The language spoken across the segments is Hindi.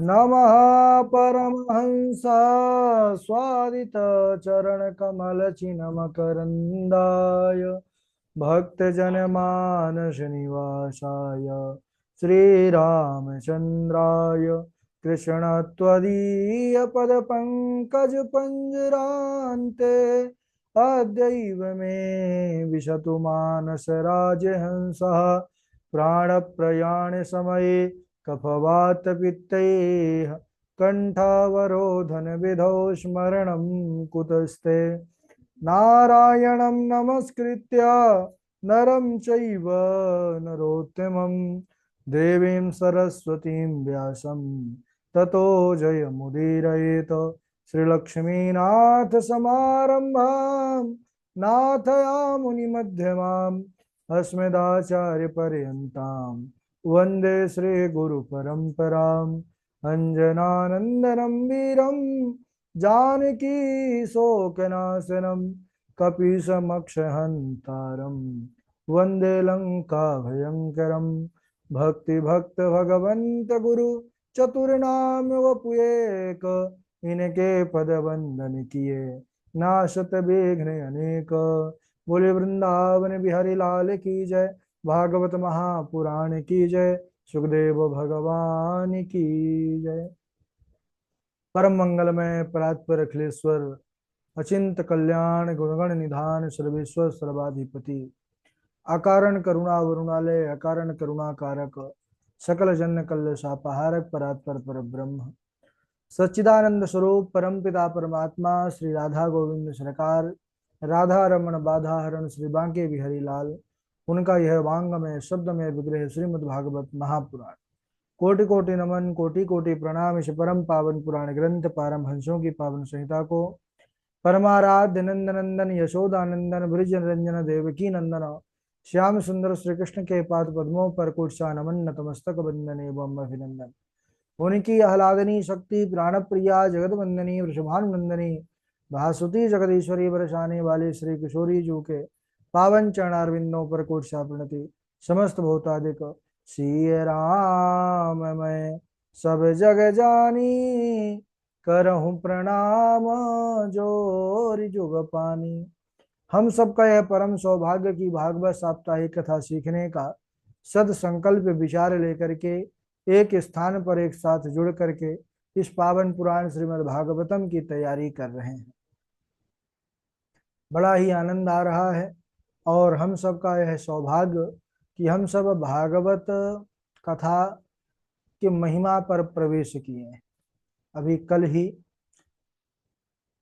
नमः परमहंस स्वादित चरण कमल चिन्मकरन्दाय भक्तजनमानस निवासाय श्रीरामचन्द्राय कृष्णत्वदीय पदपङ्कज पञ्जरान्ते अद्यैव मे विशतु मानस राजहंसः प्राणप्रयाण समये कफवातपित्तैः कण्ठावरोधन विधौ स्मरणं कुतस्ते नारायणं नमस्कृत्य नरं चैव नरोत्तमं देवीं सरस्वतीं व्यासं ततो जयमुदीरयेत श्रीलक्ष्मीनाथ समारम्भां नाथयामुनिमध्यमाम् अस्मदाचार्यपर्यन्तां वन्दे श्रीगुरुपरम्पराम् अञ्जनानन्दनं वीरं जानकी शोकनाशनं कपीशमक्षहन्तारं वन्दे लङ्काभयङ्करं भक्तिभक्त भगवन्त गुरु चतुर्नाम वपुएक इनके पद वंदन किए नाशत विघ्न अनेक। बोले वृंदावन बिहारी लाल की जय। भागवत महापुराण की जय। सुखदेव भगवान की जय। परम मंगलमय परात्पर अखिलेश्वर अचिंत कल्याण गुणगण निधान सर्वेश्वर सर्वाधिपति अकारण करुणा वरुणालय अकारण करुणा कारक सकल जन कल्य सापहारक परात्पर पर ब्रह्म सच्चिदानंद स्वरूप परम पिता परमात्मा श्री राधा गोविंद सरकार राधा रमण बाधा हरण श्री बांके बिहारी लाल उनका यह वांग में शब्द में विग्रह श्रीमद् भागवत महापुराण कोटि कोटि नमन कोटि कोटि प्रणाम। इस परम पावन पुराण ग्रंथ पारमहंसों की पावन संहिता को परमाराध्य नंदन नंदन यशोदानंदन ब्रिज रंजन देवकी नंदन श्याम सुंदर श्री कृष्ण के पाद पद्मों पर कुर्सा नमन नतमस्तक बंदन एवं अभिनंदन। उनकी आह्लादनी शक्ति प्राण प्रिया जगत वंदनी वृषभानुनंदनी भासुती जगदीश्वरी बरसाने वाले श्री किशोरी जू के पावन चरणारविंदों पर कोटि प्रणति। समस्त भूतादिक सिय राम मैं सब जग जानी करहूँ प्रणाम जोर जुग पानी। हम सबका यह परम सौभाग्य की भागवत साप्ताहिक कथा सीखने का सद संकल्प विचार लेकर के एक स्थान पर एक साथ जुड़ करके इस पावन पुराण श्रीमद् भागवतम की तैयारी कर रहे हैं। बड़ा ही आनंद आ रहा है और हम सबका यह सौभाग्य कि हम सब भागवत कथा की महिमा पर प्रवेश किए हैं। अभी कल ही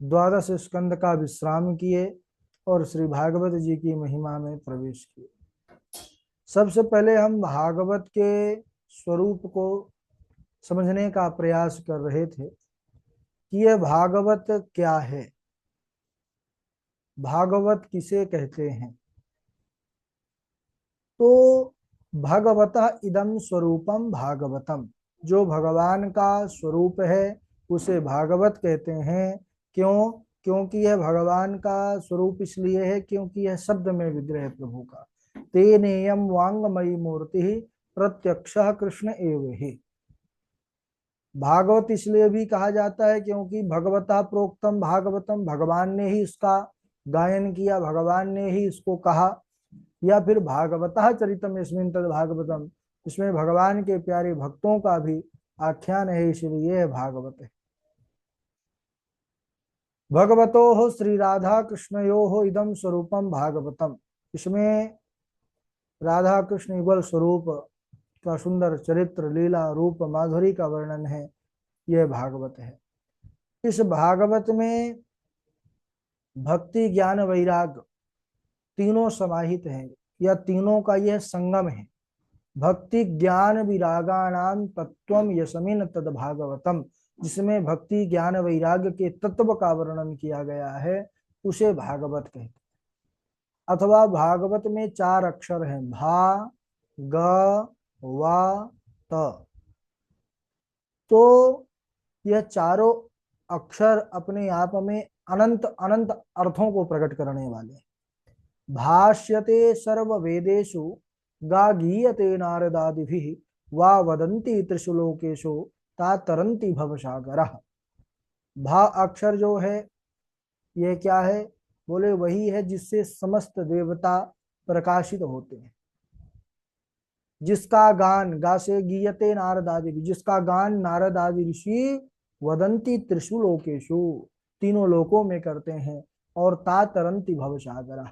द्वादश स्कंद का विश्राम किए और श्री भागवत जी की महिमा में प्रवेश किए। सबसे पहले हम भागवत के स्वरूप को समझने का प्रयास कर रहे थे कि यह भागवत क्या है, भागवत किसे कहते हैं। तो भगवतः इदं स्वरूपम भागवतम, जो भगवान का स्वरूप है उसे भागवत कहते हैं। क्यों? क्योंकि यह भगवान का स्वरूप इसलिए है क्योंकि यह शब्द में विग्रह है प्रभु का। तेनेयम वांगमयी मूर्ति प्रत्यक्ष कृष्ण एव ही। भागवत इसलिए भी कहा जाता है क्योंकि भगवता प्रोक्तम भागवतम, भगवान ने ही इसका गायन किया, भगवान ने ही इसको कहा। या फिर भागवतः चरितम यस्मिन् तद् भागवतम, इसमें भगवान के प्यारे भक्तों का भी आख्यान है, इसलिए यह भागवत है। भगवतो हो श्री राधा कृष्णयो हो इदम स्वरूपम भागवतम, इसमें राधा कृष्ण युगल स्वरूप का सुंदर चरित्र लीला रूप माधुरी का वर्णन है, यह भागवत है। इस भागवत में भक्ति ज्ञान वैराग तीनों समाहित हैं, या तीनों का यह संगम है। भक्ति ज्ञान विरागाणाम तत्वम यस्मिन् तद भागवतम, जिसमें भक्ति ज्ञान वैराग्य के तत्व का वर्णन किया गया है उसे भागवत कहते हैं। अथवा भागवत में 4 अक्षर हैं, भा ग वा त। तो यह चारों अक्षर अपने आप में अनंत अनंत अर्थों को प्रकट करने वाले हैं। भाष्यते सर्व वेदेषु गा गीयते नारदादिभिः वा वदन्ति त्रिषु लोकेषु ता तरंती भवसागरः। भा अक्षर जो है ये क्या है? बोले वही है जिससे समस्त देवता प्रकाशित होते हैं। जिसका गान, गा से गीयते नारद आदि, जिसका गान नारद आदि ऋषि वदंती त्रिषु लोकेशु, तीनों लोकों में करते हैं। और ता तरंती भवसागरः,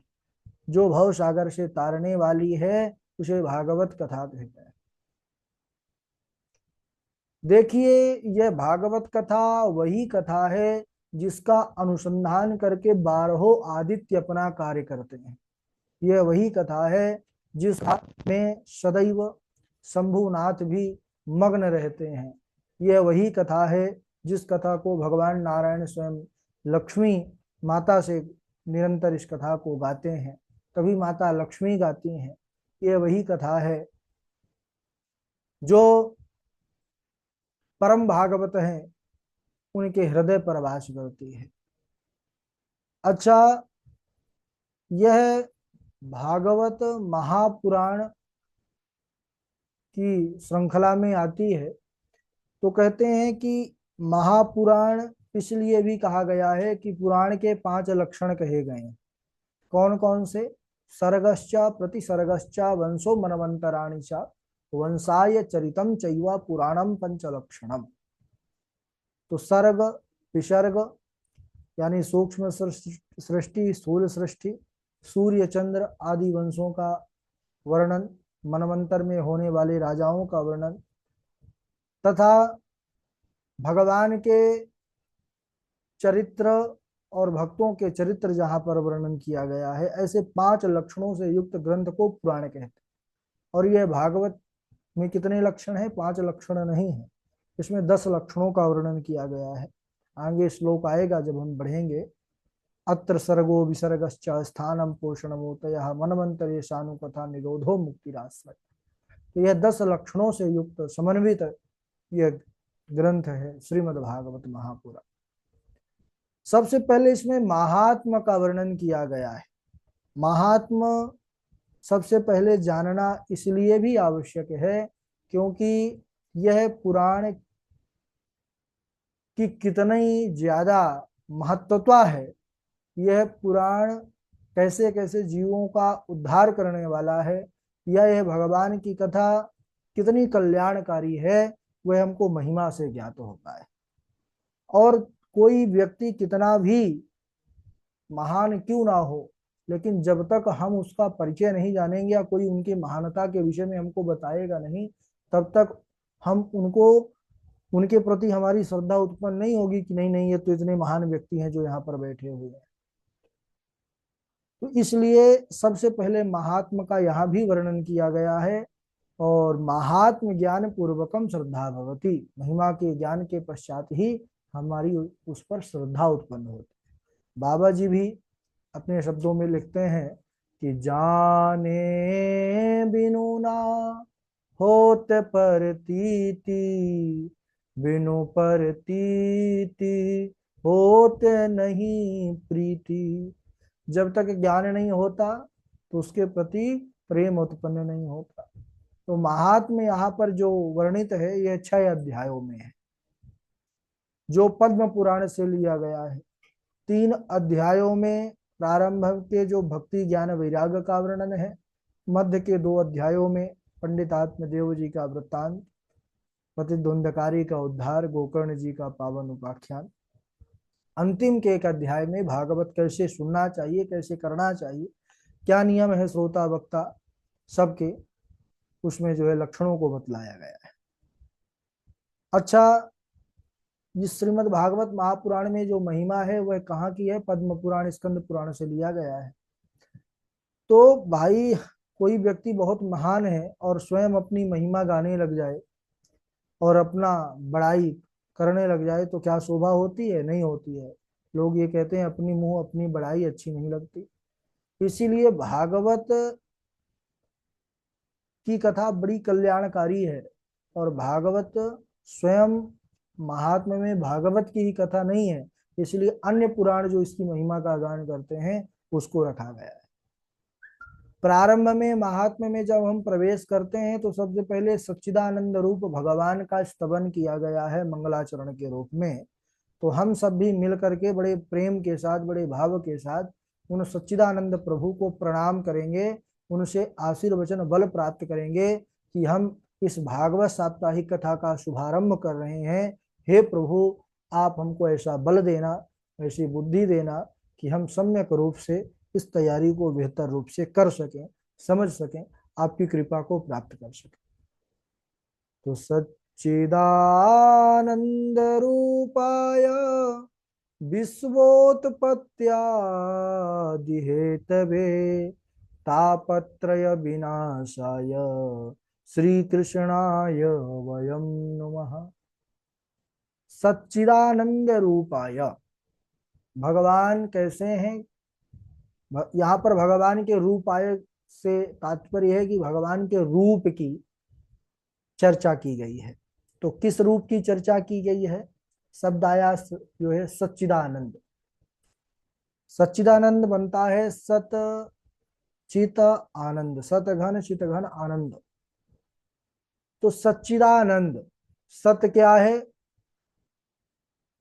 जो भवसागर से तारने वाली है उसे भागवत कथा कहते हैं। देखिए, यह भागवत कथा वही कथा है जिसका अनुसंधान करके 12 आदित्य अपना कार्य करते हैं। यह वही कथा है जिस में सदैव शंभुनाथ भी मग्न रहते हैं। यह वही कथा है जिस कथा को भगवान नारायण स्वयं लक्ष्मी माता से निरंतर इस कथा को गाते हैं, कभी माता लक्ष्मी गाती हैं। यह वही कथा है जो परम भागवत हैं उनके हृदय पर वास करती है। अच्छा, यह भागवत महापुराण की श्रृंखला में आती है। तो कहते हैं कि महापुराण इसलिए भी कहा गया है कि पुराण के 5 लक्षण कहे गए हैं। कौन कौन से? सर्गश्चा प्रतिसर्गश्चा वंशो मनवंतराणि च वंशाय चरितम चैव पुराणम पंचलक्षणम। तो सर्ग, विसर्ग यानी सूक्ष्म सृष्टि, स्थूल सृष्टि, सूर्य चंद्र आदि वंशों का वर्णन, मनवंतर में होने वाले राजाओं का वर्णन, तथा भगवान के चरित्र और भक्तों के चरित्र जहां पर वर्णन किया गया है, ऐसे 5 लक्षणों से युक्त ग्रंथ को पुराण कहते हैं। और यह भागवत में कितने लक्षण है? 5 लक्षण नहीं है, इसमें 10 लक्षणों का वर्णन किया गया है। आगे श्लोक आएगा जब हम बढ़ेंगे। अत्र सर्गो विसर्गश्च स्थानम पोषणमोतयः मनमंतरे शानुकथा निरोधो मुक्तिराश्रय। तो यह 10 लक्षणों से युक्त समन्वित यह ग्रंथ है श्रीमद् भागवत महापुराण। सबसे पहले इसमें महात्म का वर्णन किया गया है। महात्म सबसे पहले जानना इसलिए भी आवश्यक है क्योंकि यह पुराण की कितनी ज्यादा महत्वता है। यह पुराण कैसे कैसे जीवों का उद्धार करने वाला है, यह भगवान की कथा कितनी कल्याणकारी है, वह हमको महिमा से ज्ञात होता है। और कोई व्यक्ति कितना भी महान क्यों ना हो, लेकिन जब तक हम उसका परिचय नहीं जानेंगे या कोई उनकी महानता के विषय में हमको बताएगा नहीं, तब तक हम उनके प्रति हमारी श्रद्धा उत्पन्न नहीं होगी कि नहीं नहीं ये तो इतने महान व्यक्ति हैं जो यहाँ पर बैठे हुए हैं। तो इसलिए सबसे पहले महात्म का यहाँ भी वर्णन किया गया है। और महात्म ज्ञान पूर्वकम श्रद्धा भवती, महिमा के ज्ञान के पश्चात ही हमारी उस पर श्रद्धा उत्पन्न होती है। बाबा जी भी अपने शब्दों में लिखते हैं कि जाने बिनु ना होत परतीति, बिनु परतीति होत नहीं प्रीति। जब तक ज्ञान नहीं होता तो उसके प्रति प्रेम उत्पन्न नहीं होता। तो महात्म्य यहाँ पर जो वर्णित है यह 6 अध्यायों में है, जो पद्म पुराण से लिया गया है। 3 अध्यायों में प्रारंभ के जो भक्ति ज्ञान वैराग्य का वर्णन है, मध्य के 2 अध्यायों में पंडित आत्मदेव जी का वृत्तांत, प्रतिद्वंदकारी का उद्धार, गोकर्ण जी का पावन उपाख्यान, अंतिम के 1 अध्याय में भागवत कैसे सुनना चाहिए, कैसे करना चाहिए, क्या नियम है श्रोता वक्ता सबके, उसमें जो है लक्षणों को बतलाया गया है। अच्छा, इस श्रीमद् भागवत महापुराण में जो महिमा है वह कहाँ की है? पद्म पुराण स्कंद पुराण से लिया गया है। तो भाई कोई व्यक्ति बहुत महान है और स्वयं अपनी महिमा गाने लग जाए और अपना बड़ाई करने लग जाए तो क्या शोभा होती है? नहीं होती है। लोग ये कहते हैं अपनी मुंह अपनी बड़ाई अच्छी नहीं लगती। इसीलिए भागवत की कथा बड़ी कल्याणकारी है। और भागवत स्वयं महात्मा में भागवत की ही कथा नहीं है, इसलिए अन्य पुराण जो इसकी महिमा का गान करते हैं उसको रखा गया है। प्रारंभ में महात्म्य में जब हम प्रवेश करते हैं तो सबसे पहले सच्चिदानंद रूप भगवान का स्तवन किया गया है मंगलाचरण के रूप में। तो हम सब भी मिल करके बड़े प्रेम के साथ, बड़े भाव के साथ उन सच्चिदानंद प्रभु को प्रणाम करेंगे, उनसे आशीर्वचन बल प्राप्त करेंगे कि हम इस भागवत साप्ताहिक कथा का शुभारंभ कर रहे हैं। हे प्रभु, आप हमको ऐसा बल देना, ऐसी बुद्धि देना कि हम सम्यक रूप से इस तैयारी को बेहतर रूप से कर सकें, समझ सकें, आपकी कृपा को प्राप्त कर सकें। तो सच्चिदानंद रूपाय विश्वोत्पत्त्यादि हेतवे तापत्रय विनाशाय श्री कृष्णाय वयं नमः। सच्चिदानंद रूपाय, भगवान कैसे हैं? यहाँ पर भगवान के रूपाय से तात्पर्य है कि भगवान के रूप की चर्चा की गई है। तो किस रूप की चर्चा की गई है? शब्द आया जो है सच्चिदानंद। सच्चिदानंद बनता है सत चित आनंद, सत घन चित घन आनंद। तो सच्चिदानंद सत्य क्या है?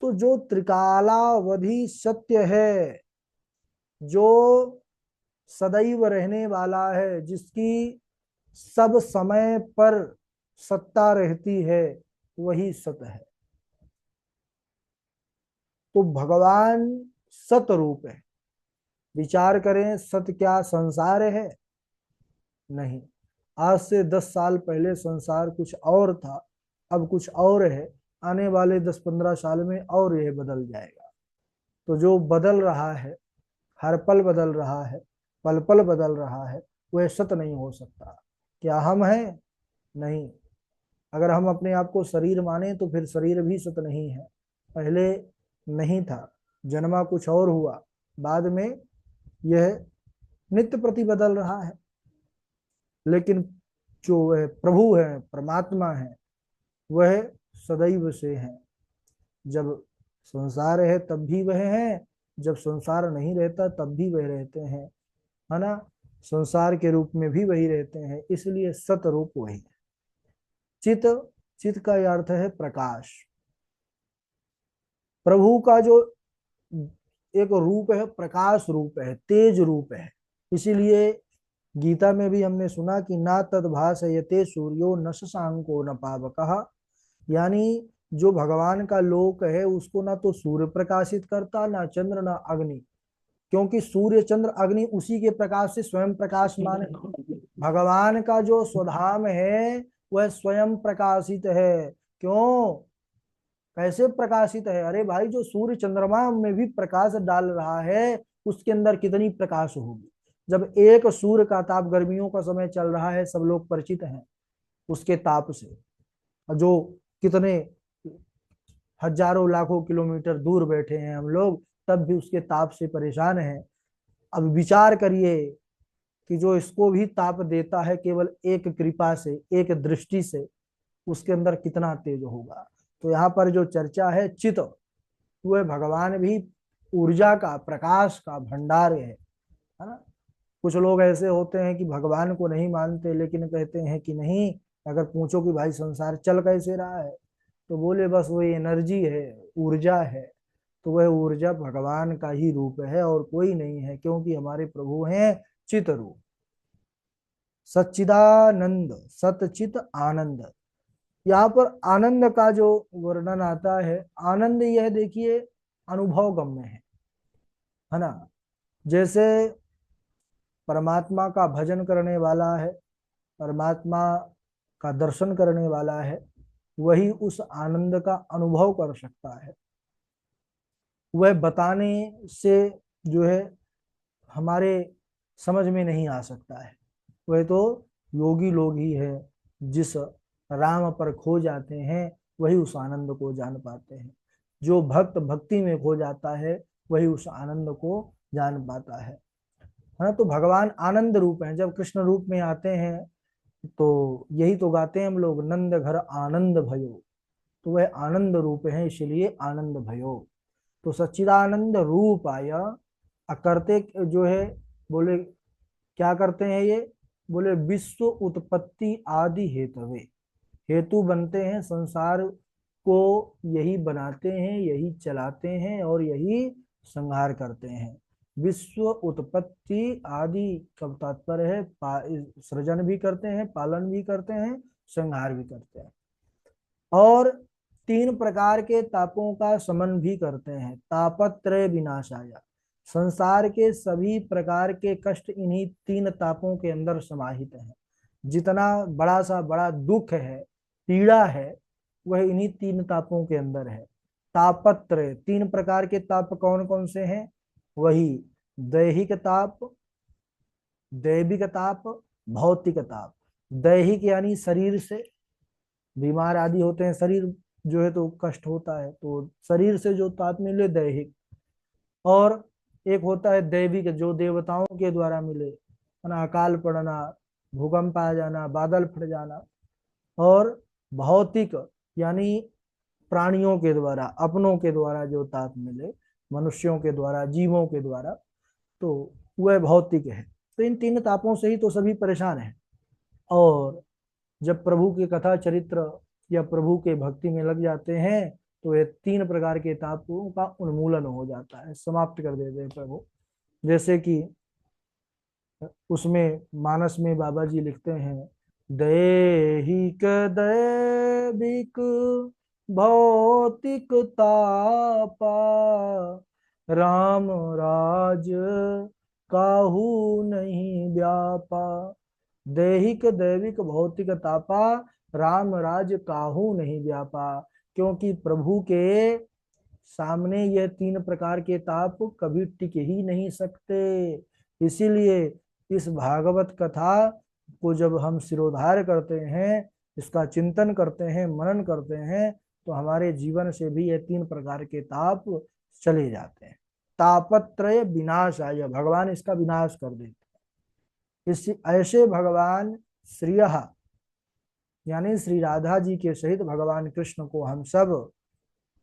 तो जो त्रिकालावधि सत्य है, जो सदैव रहने वाला है, जिसकी सब समय पर सत्ता रहती है, वही सत है। तो भगवान सत रूप है। विचार करें, सत क्या संसार है? नहीं। आज से 10 साल पहले संसार कुछ और था, अब कुछ और है। आने वाले 10-15 साल में और यह बदल जाएगा। तो जो बदल रहा है, हर पल बदल रहा है, पल पल बदल रहा है, वह सत नहीं हो सकता। क्या हम हैं? नहीं। अगर हम अपने आप को शरीर माने तो फिर शरीर भी सत नहीं है। पहले नहीं था, जन्मा कुछ और हुआ, बाद में यह नित्य प्रति बदल रहा है। लेकिन जो वह प्रभु है, परमात्मा है, वह सदैव से है। जब संसार है तब भी वह है, जब संसार नहीं रहता तब भी वह रहते हैं, है ना। संसार के रूप में भी वही रहते हैं, इसलिए सत रूप वही है। चित, चित का अर्थ है प्रकाश। प्रभु का जो एक रूप है, प्रकाश रूप है, तेज रूप है। इसीलिए गीता में भी हमने सुना कि ना तद भासयते सूर्यो न शशांको न पावकः, यानी जो भगवान का लोक है उसको ना तो सूर्य प्रकाशित करता, ना चंद्र, ना अग्नि। क्योंकि सूर्य चंद्र अग्नि उसी के प्रकाश से स्वयं प्रकाशमान है। भगवान का जो स्वधाम है वह स्वयं प्रकाशित है। क्यों? कैसे प्रकाशित है? अरे भाई, जो सूर्य चंद्रमा में भी प्रकाश डाल रहा है, उसके अंदर कितनी प्रकाश होगी। जब एक सूर्य का ताप, गर्मियों का समय चल रहा है, सब लोग परिचित हैं उसके ताप से, जो कितने हजारों लाखों किलोमीटर दूर बैठे हैं हम लोग, तब भी उसके ताप से परेशान हैं। अब विचार करिए कि जो इसको भी ताप देता है केवल एक कृपा से, एक दृष्टि से, उसके अंदर कितना तेज होगा। तो यहाँ पर जो चर्चा है चित, वह भगवान भी ऊर्जा का, प्रकाश का भंडार है ना। कुछ लोग ऐसे होते हैं कि भगवान को नहीं मानते, लेकिन कहते हैं कि नहीं, अगर पूछो कि भाई संसार चल कैसे रहा है, तो बोले बस वही एनर्जी है, ऊर्जा है। तो वह ऊर्जा भगवान का ही रूप है और कोई नहीं है, क्योंकि हमारे प्रभु हैं चित रूप। सच्चिदानंद, सतचित आनंद। यहाँ पर आनंद का जो वर्णन आता है, आनंद यह देखिए अनुभव गम्य है ना। जैसे परमात्मा का भजन करने वाला है, परमात्मा का दर्शन करने वाला है, वही उस आनंद का अनुभव कर सकता है। वह बताने से जो है हमारे समझ में नहीं आ सकता है। वह तो योगी लोग ही है, जिस राम पर खो जाते हैं वही उस आनंद को जान पाते हैं। जो भक्त भक्ति में खो जाता है वही उस आनंद को जान पाता है ना। तो भगवान आनंद रूप हैं। जब कृष्ण रूप में आते हैं तो यही तो गाते हैं हम लोग, नंद घर आनंद भयो। तो वह आनंद रूप है, इसलिए आनंद भयो। तो सच्चिदानंद रूप आया, अकर्ते जो है बोले क्या करते हैं ये? बोले विश्व उत्पत्ति आदि हेतवे, हेतु बनते हैं संसार को, यही बनाते हैं, यही चलाते हैं और यही संहार करते हैं। विश्व उत्पत्ति आदि का तात्पर्य है सृजन भी करते हैं, पालन भी करते हैं, संहार भी करते हैं। और तीन प्रकार के तापों का समन भी करते हैं। तापत्रय विनाशाय, संसार के सभी प्रकार के कष्ट इन्हीं तीन तापों के अंदर समाहित हैं। जितना बड़ा सा बड़ा दुख है, पीड़ा है, वह इन्हीं तीन तापों के अंदर है। तापत्रय, तीन प्रकार के ताप कौन कौन से हैं? वही दैहिक ताप, दैविक ताप, भौतिक ताप। दैहिक यानी शरीर से बीमार आदि होते हैं, शरीर जो है तो कष्ट होता है, तो शरीर से जो ताप मिले दैहिक। और एक होता है दैविक, जो देवताओं के द्वारा मिले, है ना, अकाल पड़ना, भूकंप आ जाना, बादल फट जाना। और भौतिक यानी प्राणियों के द्वारा, अपनों के द्वारा जो ताप मिले, मनुष्यों के द्वारा, जीवों के द्वारा, तो वह भौतिक है। तो इन तीन तापों से ही तो सभी परेशान हैं। और जब प्रभु की कथा चरित्र या प्रभु के भक्ति में लग जाते हैं, तो ये तीन प्रकार के तापों का उन्मूलन हो जाता है, समाप्त कर देते हैं प्रभु। जैसे कि उसमें मानस में बाबा जी लिखते हैं, दैहिक दैविक भौतिक तापा, राम राज काहू नहीं व्यापा। दैहिक दैविक भौतिक तापा, राम राज काहू नहीं व्यापा। क्योंकि प्रभु के सामने यह तीन प्रकार के ताप कभी टिक ही नहीं सकते। इसीलिए इस भागवत कथा को जब हम सिरोधार्य करते हैं, इसका चिंतन करते हैं, मनन करते हैं, तो हमारे जीवन से भी ये तीन प्रकार के ताप चले जाते हैं। तापत्रय विनाशाय, भगवान इसका विनाश कर देते हैं। इस ऐसे भगवान श्रिय यानी श्री राधा जी के सहित भगवान कृष्ण को हम सब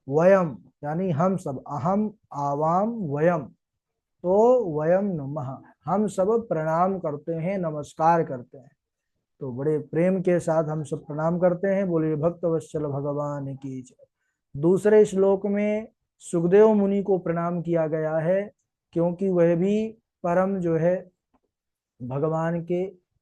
वयम यानी हम सब, अहम आवाम वयम, तो वयम नमः, हम सब प्रणाम करते हैं, नमस्कार करते हैं। तो बड़े प्रेम के साथ हम सब प्रणाम करते हैं। बोलिए भक्त वत्सल भगवान की जय। दूसरे श्लोक में सुखदेव मुनि को प्रणाम किया गया है, क्योंकि वह भी परम जो है भगवान के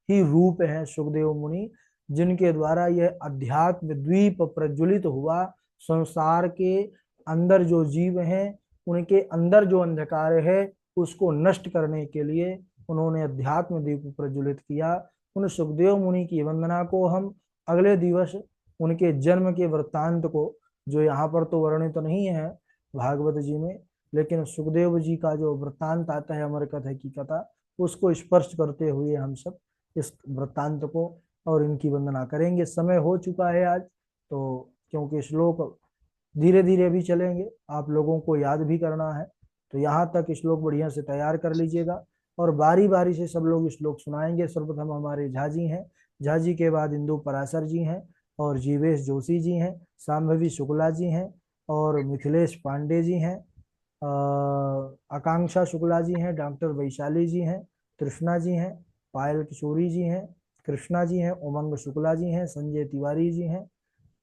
ही रूप हैं। सुखदेव मुनि जिनके द्वारा यह अध्यात्म द्वीप प्रज्वलित हुआ, संसार के अंदर जो जीव हैं उनके अंदर जो अंधकार है उसको नष्ट करने के लिए उन्होंने अध्यात्म दीप प्रज्वलित किया। उन सुखदेव मुनि की वंदना को हम अगले दिवस उनके जन्म के वृत्तांत को, जो यहाँ पर तो वर्णित तो नहीं है भागवत जी में, लेकिन सुखदेव जी का जो वृत्तांत आता है अमर कथा की कथा, उसको स्पर्श करते हुए हम सब इस वृत्तांत को और इनकी वंदना करेंगे। समय हो चुका है आज, तो क्योंकि श्लोक धीरे धीरे भी चलेंगे, आप लोगों को याद भी करना है, तो यहाँ तक श्लोक बढ़िया से तैयार कर लीजिएगा और बारी बारी से सब लोग श्लोक सुनाएंगे। सर्वप्रथम हमारे झा जी हैं, झा जी के बाद इंदु पराशर जी हैं और जीवेश जोशी जी हैं, सांभवी शुक्ला जी हैं और मिथिलेश पांडे जी हैं, आकांक्षा शुक्ला जी हैं, डॉक्टर वैशाली जी हैं, कृष्णा जी हैं, पायल किशोरी जी हैं, कृष्णा जी हैं, उमंग शुक्ला जी हैं, संजय तिवारी जी हैं।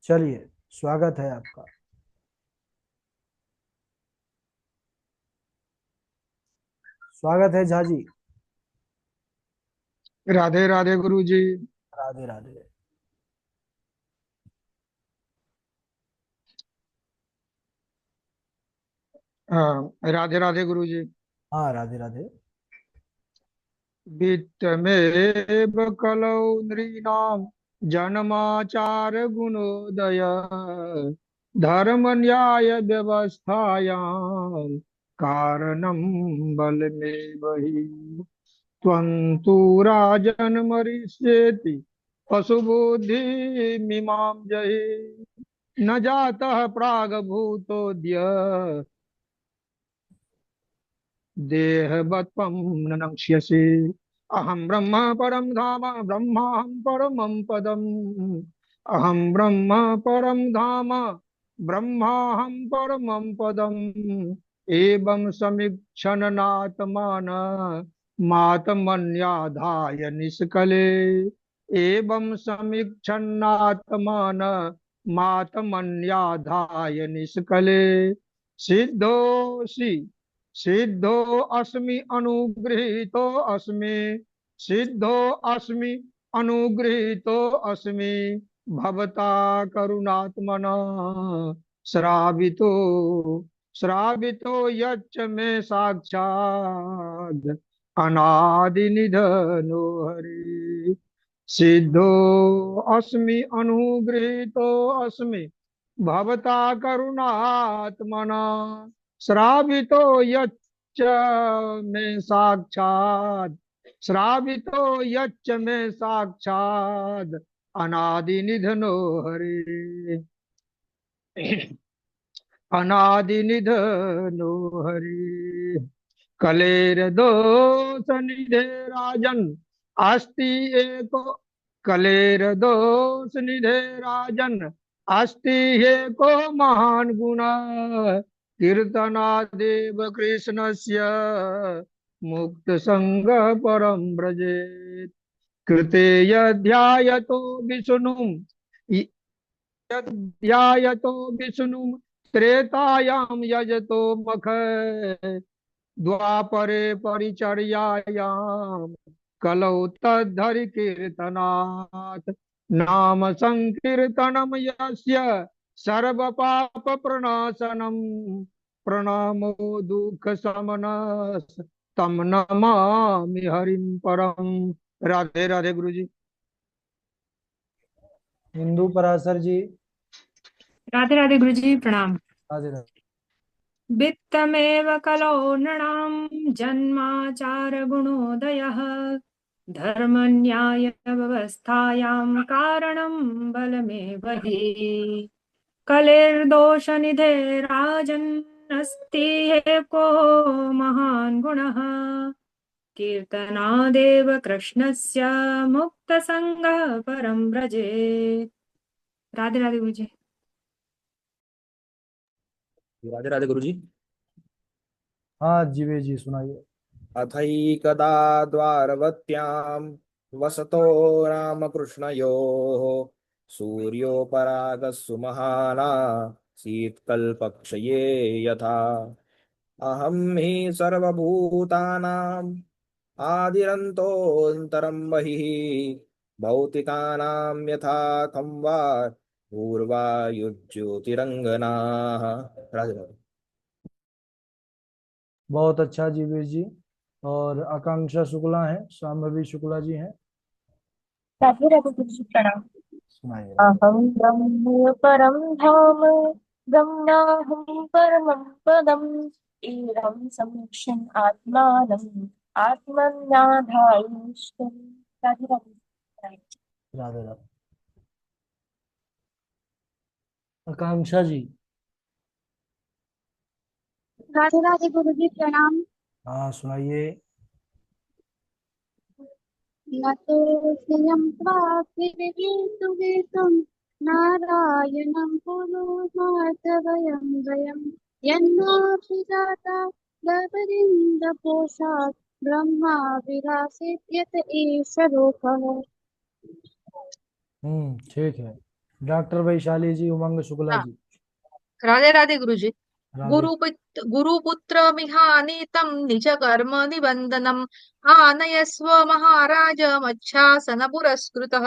चलिए, स्वागत है आपका। स्वागत है झा जी। राधे राधे गुरु जी। राधे राधे। हाँ, राधे राधे गुरु जी। हाँ, राधे राधे। वित्तमेव कलौ नृणाम् जन्माचार गुणोदय धर्म न्याय व्यवस्थायां कारणं बलमेव हि त्वं तु राजन् मरिष्येति पशुबुद्धिमिमां जहि न जातः प्रागभूतोऽद्य देहवत्वं न नक्ष्यसि अहं ब्रह्म परं धाम ब्रह्माहं परमं पदम् अहं ब्रह्म परं धाम ब्रह्माहं परमं पदम् एवं समीक्षणनात्मान मातमन्याधाय निष्कले एवं समीक्षन्नात्मान मातमन्याधाय निष्कले सिद्धोऽसि सिद्धो अस्मि अनुगृहीतो अस्मि सिद्धो अस्मि अनुगृहीतो अस्मि भवता करुणात्मना श्रावितो श्रावितो यच्च मे साक्षात् अनादिनिधनो हरि सिद्धो अस्मि अनुगृहीतो अस्मि भवता करुणात्मना श्रावितो यच्च मे साक्षात् श्रावितो यच्च मे साक्षात् अनादिनिधनो हरि अनादिनिधनो हरि कलेरदोषनिधे राजन् अस्ति एको कलेरदोषनिधे राजन् अस्ति एको महान् गुणः कीर्तनादेव कृष्णस्य मुक्तसङ्गः परं व्रजेत् कृते यध्यायतो विष्णुं यध्यायतो विष्णुं त्रेतायां यजतो मख द्वापरे परिचर्यायां कलौ तद्धरि कीर्तनात् नाम संकीर्तनं यस्य सर्वपाप प्रणाशनं प्रणामो दुःख समनस् तम नमामि हरिं परम। राधे राधे गुरु जी। हिंदू पराशर जी। राधे राधे गुरु जी प्रणाम। राधे राधे। वित्तमेव कलौ नृणां जन्माचार गुणोदयः धर्मन्याय व्यवस्थायां कारणं बलमेव हि कलेर्दोषनिधे राजन्नस्ति एको महान् गुणः कीर्तनादेव कृष्णस्य मुक्तसङ्गः परं व्रजेत्। राधे राधे गुरु जी। राधे राधे गुरु जी। हाँ जीवे जी सुनाइए। अथैकदा द्वारवत्यां वसतो रामकृष्णयोः सूर्योपरागस्सु महाना शीतकल्पक्षये यथा अहं हि सर्वभूतानाम् आदिरन्तोऽन्तरं बहिः भौतिकानां यथा खं वा पूर्वायुज्योतिरङ्गनाः। राधे राधे। बहुत अच्छा जीवेश जी। और आकांक्षा शुक्ला है, शांभवी शुक्ला जी हैं, राधे राधे गुरु जी प्रणाम। सुनाइए। अहं ब्रह्म परम धाम ब्रह्माहं परमं पदम् एवं समीक्षन् आत्मानम् आत्मन्याधायिष्यन्। राधे राधे। राधे राधे। आकांक्षा जी। राधे राधे गुरु जी प्रणाम। हाँ सुनाइए। नतोऽस्म्यहं प्राप्य विवेतुं नारायणं पुरो माधवयं वयं यन्नापि जाता गवरिन्दपोषात् ब्रह्मा विरासीत् यत एष लोकः। ठीक है। डॉक्टर वैशाली जी, उमंग शुक्ला हाँ, जी। राधे राधे गुरु जी। राधे। गुरुपुत्रमिहानीतं निज कर्म निबन्धनम् आनयस्व महाराज मच्छासन पुरस्कृतः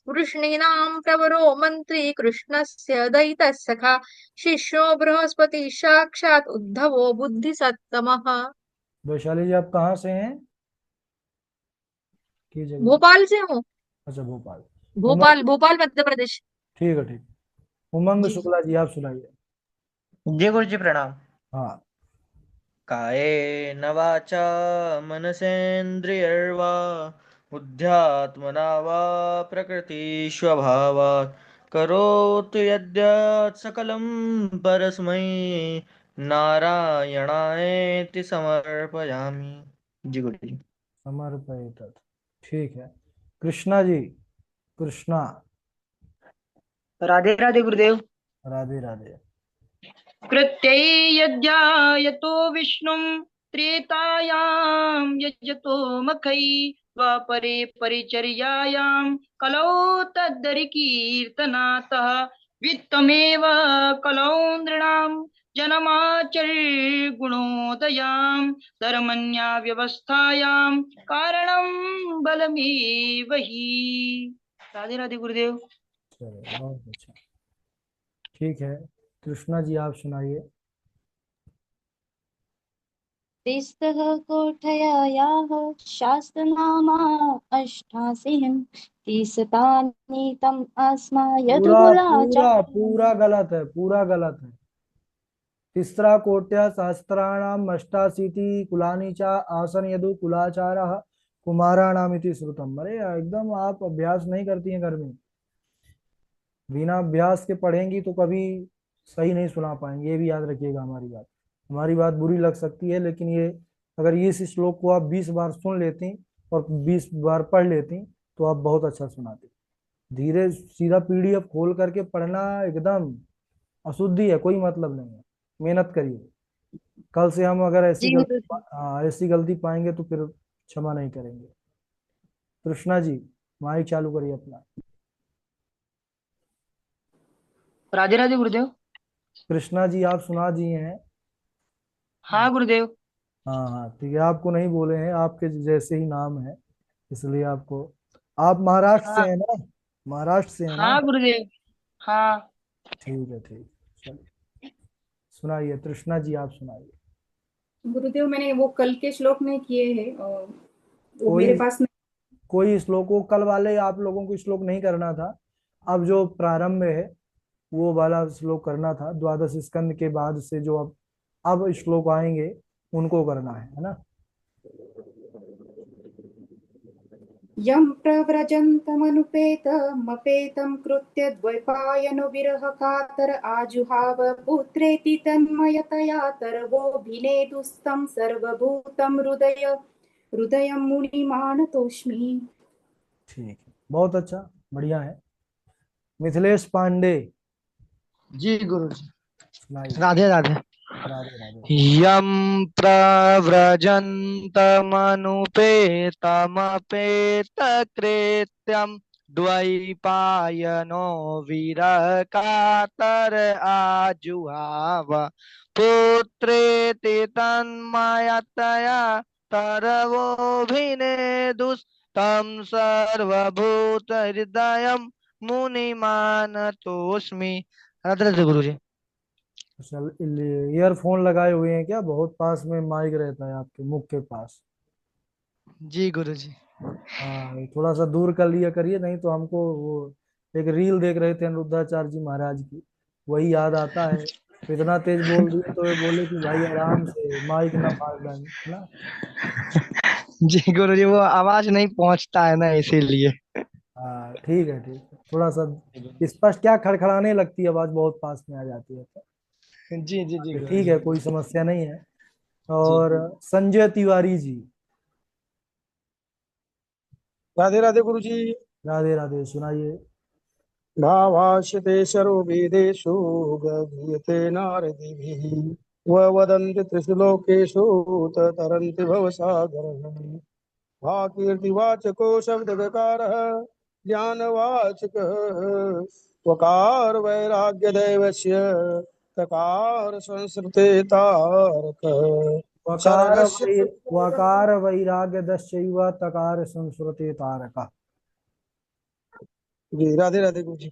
वृष्णीनां प्रवरो मन्त्री कृष्णस्य दयितः सखा शिष्यो बृहस्पति साक्षात् उद्धवो बुद्धिसत्तमः। वैशाली जी आप कहाँ से हैं, की जगह? भोपाल से हूँ। अच्छा भोपाल। भोपाल भोपाल मध्य प्रदेश। ठीक है, ठीक। उमंग जी शुक्ला जी आप सुनाइए। जय गुरु जी प्रणाम। हाँ। कायेन वाचा मनसेन्द्रियर्वा बुद्ध्यात्मना वा प्रकृतिस्वभावात् करोतु यद्यत् सकलं परस्मै नारायणायेति समर्पयामि। जी गुरु जी। समर्पयित। ठीक है। कृष्णा जी। कृष्णा। राधे राधे गुरुदेव। राधे राधे। कृत्यै यज्ञायतो विष्णुं त्रेतायां यजतो मखै द्वापरे परिचर्यायां कलौ तद्धरिकीर्तनातः वित्तमेव कलौ नृणां जनमाचर्यगुणोदयां धर्मण्या व्यवस्थायां कारणं बलमेव हि। राधे राधे गुरुदेव। चलो बहुत अच्छा, ठीक है। कृष्णा जी आप सुनाइए। तिस्तः कोठया याः शास्त्रनामा अष्टासिंह तिसतानि तम् अस्मा पूरा यदुकुलाचार्य। पूरा पूरा गलत है, पूरा गलत है। तिस्रा कोट्या सहस्त्राणाम अष्टाशीति कुलानि च आसन यदु कुलाचारः कुमाराणाम इति श्रुतम। अरे एकदम आप अभ्यास नहीं करती हैं घर में, बिना अभ्यास के पढ़ेंगी तो कभी सही नहीं सुना पाएंगे, ये भी याद रखिएगा। हमारी बात बुरी लग सकती है, लेकिन ये अगर इस श्लोक को आप 20 बार सुन लेती और 20 बार पढ़ लेती तो आप बहुत अच्छा सुनाती। धीरे सीधा पीडीएफ खोल करके पढ़ना एकदम अशुद्धि है, कोई मतलब नहीं है। मेहनत करिए, कल से हम अगर जी गुरुजी। ऐसी गलती पाएंगे तो फिर क्षमा नहीं करेंगे। कृष्णा जी माइक चालू करिए अपना। राधे राधे गुरुदेव। कृष्णा जी आप सुना दिए हैं। हाँ गुरुदेव। हाँ हाँ ठीक है, आपको नहीं बोले हैं, आपके जैसे ही नाम है इसलिए आपको। आप महाराष्ट्र से हाँ हैं ना? महाराष्ट्र से हैं ना? हाँ गुरुदेव। हाँ ठीक है ठीक, चलिए सुनाइए। कृष्णा जी आप सुनाइए। गुरुदेव मैंने वो कल के श्लोक नहीं किए हैं, वो मेरे कोई पास नहीं। कोई श्लोक को कल वाले आप लोगों को श्लोक नहीं करना था, अब जो प्रारंभ में है वो वाला श्लोक करना था। द्वादश स्कंद के बाद से जो अब श्लोक आएंगे उनको करना है ना? यं प्रव्रजन्तमनुपेतमपेतं कृत्य द्वैपायनो विरह कातर आजुहाव पुत्रेति तन्मयतया तरवोऽभिनेदुस्तं सर्वभूतं हृदयं मुनिमानतोऽस्मि। ठीक है, बहुत अच्छा, बढ़िया है। मिथिलेश पांडे जी गुरुजी। सुनाइए। राधे राधे। राधे राधे। यं प्रव्रजन्तमनुपेतमपेतकृत्यं द्वैपायनो विरकातर आजुहाव पुत्रेति तन्मयतया तरवोऽभिनेदुस्तं सर्वभूतहृदयं मुनिमानतोऽस्मि। राधे राधे गुरुजी। चल ईयरफोन लगाए हुए हैं क्या? बहुत पास में माइक रहता है आपके मुख के पास। जी गुरुजी। हाँ ये थोड़ा सा दूर कर लिया करिए, नहीं तो हमको वो एक रील देख रहे थे अनिरुद्धाचार्य जी महाराज की, वही याद आता है। तो इतना तेज बोल दिए तो ये बोले कि भाई आराम से माइक ना फाड़ दें, है ना? जी गुरुजी, वो आवाज नहीं पहुंचता है ना, इसीलिए। हाँ ठीक है ठीक है, थोड़ा सा स्पष्ट क्या खड़खड़ाने लगती है आवाज, बहुत पास में आ जाती है तो। जी जी जी ठीक गुरुजी। है, कोई समस्या नहीं है। जी। और संजय तिवारी जी। राधे राधे गुरुजी। राधे राधे, सुनाइए। भावाश्यते सर्ववेदेषु गीयते नारदिभिः वदन्ति त्रिषु लोकेषु तरन्ति भवसागरम् भाकीर्तिवाचको शब्दविकारः ज्ञानवाचकः वकार वैराग्यदैवस्य तकार संसृते तारकः सर्गस्य वकार वैराग्य दस्यैव तकार संस्कृते तारका। जी राधे राधे गुरुजी।